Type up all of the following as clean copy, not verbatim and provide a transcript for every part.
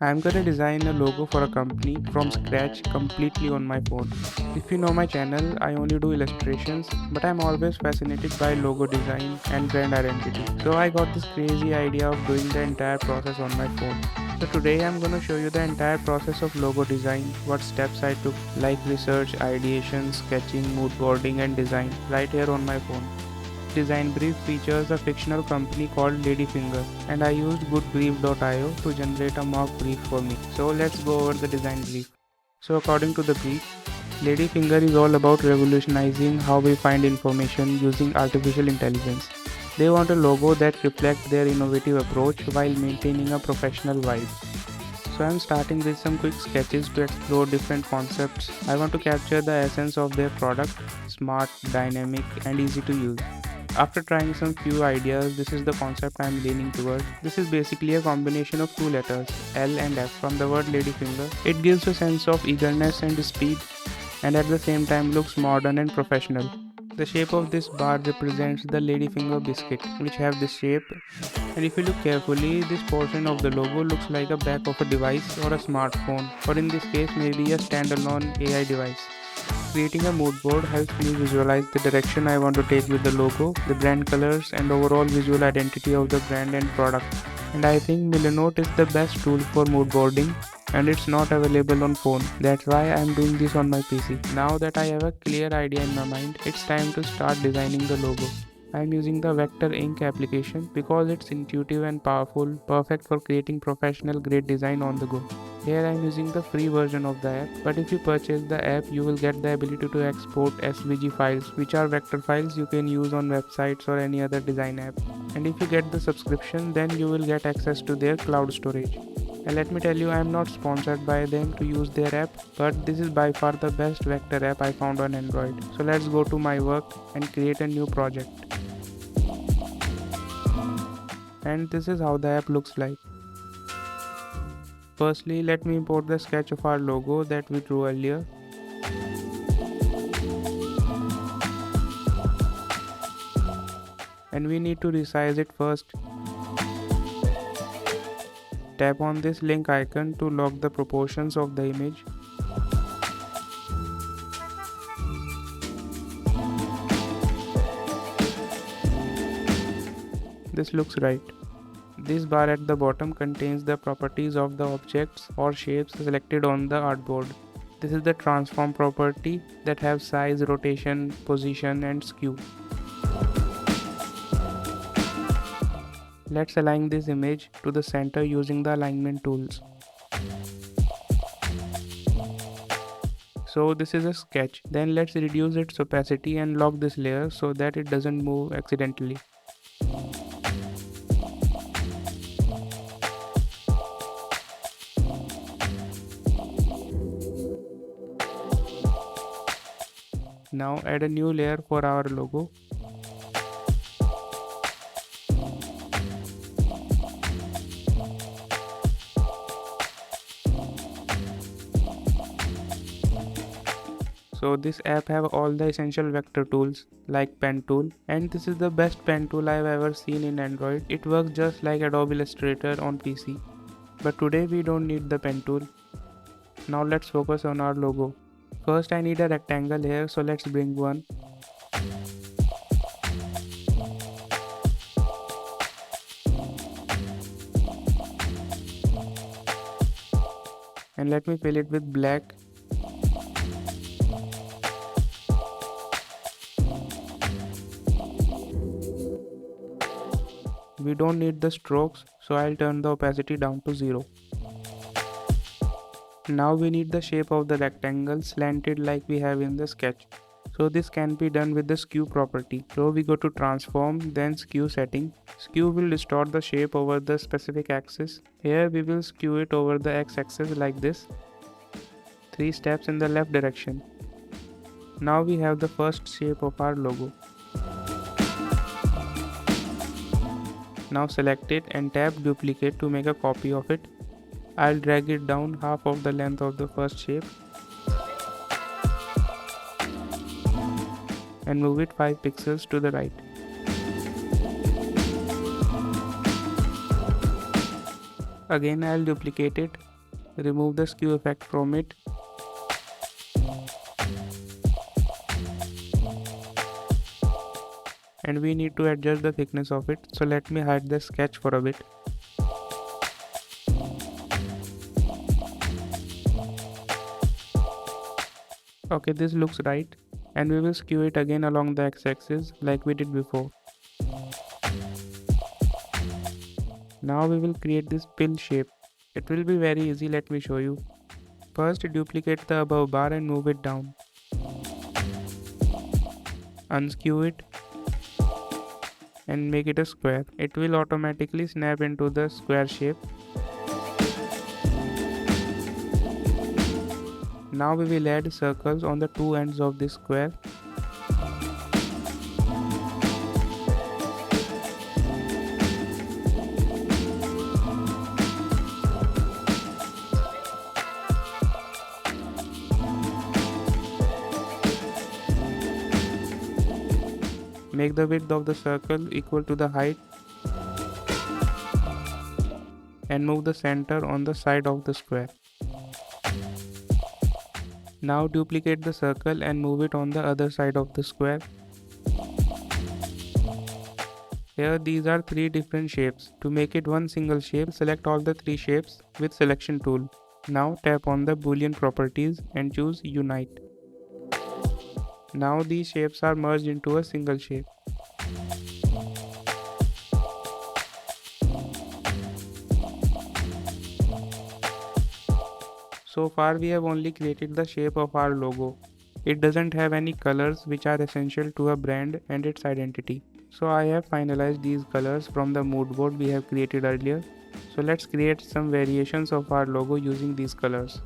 I'm gonna design a logo for a company from scratch completely on my phone. If you know my channel, I only do illustrations, but I'm always fascinated by logo design and brand identity. So I got this crazy idea of doing the entire process on my phone. So today I'm gonna show you the entire process of logo design, what steps I took like research, ideation, sketching, mood boarding and design right here on my phone. Design brief features a fictional company called Ladyfinger, and I used goodbrief.io to generate a mock brief for me. So let's go over the design brief. So according to the brief, Ladyfinger is all about revolutionizing how we find information using artificial intelligence. They want a logo that reflects their innovative approach while maintaining a professional vibe. So I'm starting with some quick sketches to explore different concepts. I want to capture the essence of their product, smart, dynamic and easy to use. After trying some few ideas, this is the concept I am leaning toward. This is basically a combination of two letters, L and F from the word ladyfinger. It gives a sense of eagerness and speed and at the same time looks modern and professional. The shape of this bar represents the ladyfinger biscuit, which have this shape, and if you look carefully, this portion of the logo looks like a back of a device or a smartphone, or in this case maybe a standalone AI device. Creating a mood board helps me visualize the direction I want to take with the logo, the brand colors, and overall visual identity of the brand and product. And I think Milanote is the best tool for mood boarding, and it's not available on phone. That's why I'm doing this on my PC. Now that I have a clear idea in my mind, it's time to start designing the logo. I'm using the Vector Ink application because it's intuitive and powerful, perfect for creating professional grade design on the go. Here I'm using the free version of the app, but if you purchase the app, you will get the ability to export SVG files, which are vector files you can use on websites or any other design app. And if you get the subscription, then you will get access to their cloud storage. And let me tell you, I am not sponsored by them to use their app, but this is by far the best vector app I found on Android. So let's go to my work and create a new project. And this is how the app looks like. Firstly, let me import the sketch of our logo that we drew earlier. And we need to resize it first. Tap on this link icon to lock the proportions of the image. This looks right. This bar at the bottom contains the properties of the objects or shapes selected on the artboard. This is the transform property that have size, rotation, position and skew. Let's align this image to the center using the alignment tools. So this is a sketch. Then let's reduce its opacity and lock this layer so that it doesn't move accidentally. Now add a new layer for our logo. So this app have all the essential vector tools like pen tool, and this is the best pen tool I've ever seen in Android. It works just like Adobe Illustrator on PC. But today we don't need the pen tool. Now let's focus on our logo. First I need a rectangle here, so let's bring one. And let me fill it with black. We don't need the strokes, so I'll turn the opacity down to 0. Now we need the shape of the rectangle slanted like we have in the sketch. So this can be done with the skew property. So we go to transform, then skew setting. Skew will distort the shape over the specific axis. Here we will skew it over the x-axis like this. 3 steps in the left direction. Now we have the first shape of our logo. Now select it and tap duplicate to make a copy of it. I'll drag it down half of the length of the first shape and move it 5 pixels to the right. Again I'll duplicate it remove the skew effect from it. And we need to adjust the thickness of it, so let me hide the sketch for a bit. Okay, this looks right, and we will skew it again along the x-axis like we did before. Now we will create this pill shape. It will be very easy, let me show you. First, duplicate the above bar and move it down. Unskew it and make it a square. It will automatically snap into the square shape. Now we will add circles on the two ends of this square. Make the width of the circle equal to the height and move the center on the side of the square. Now duplicate the circle and move it on the other side of the square. Here these are three different shapes. To make it one single shape, select all the three shapes with selection tool. Now tap on the Boolean properties and choose Unite. Now these shapes are merged into a single shape. So far we have only created the shape of our logo. It doesn't have any colors which are essential to a brand and its identity. So I have finalized these colors from the mood board we have created earlier. So let's create some variations of our logo using these colors.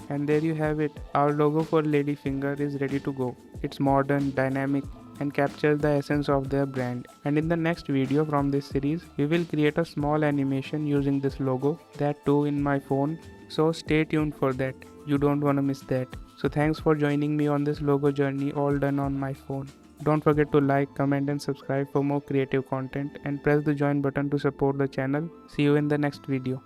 And there you have it, our logo for Ladyfinger is ready to go. It's modern, dynamic, and captures the essence of their brand. And in the next video from this series, we will create a small animation using this logo, that too in my phone. So stay tuned for that, you don't wanna miss that. So thanks for joining me on this logo journey, all done on my phone. Don't forget to like, comment and subscribe for more creative content, and press the join button to support the channel. See you in the next video.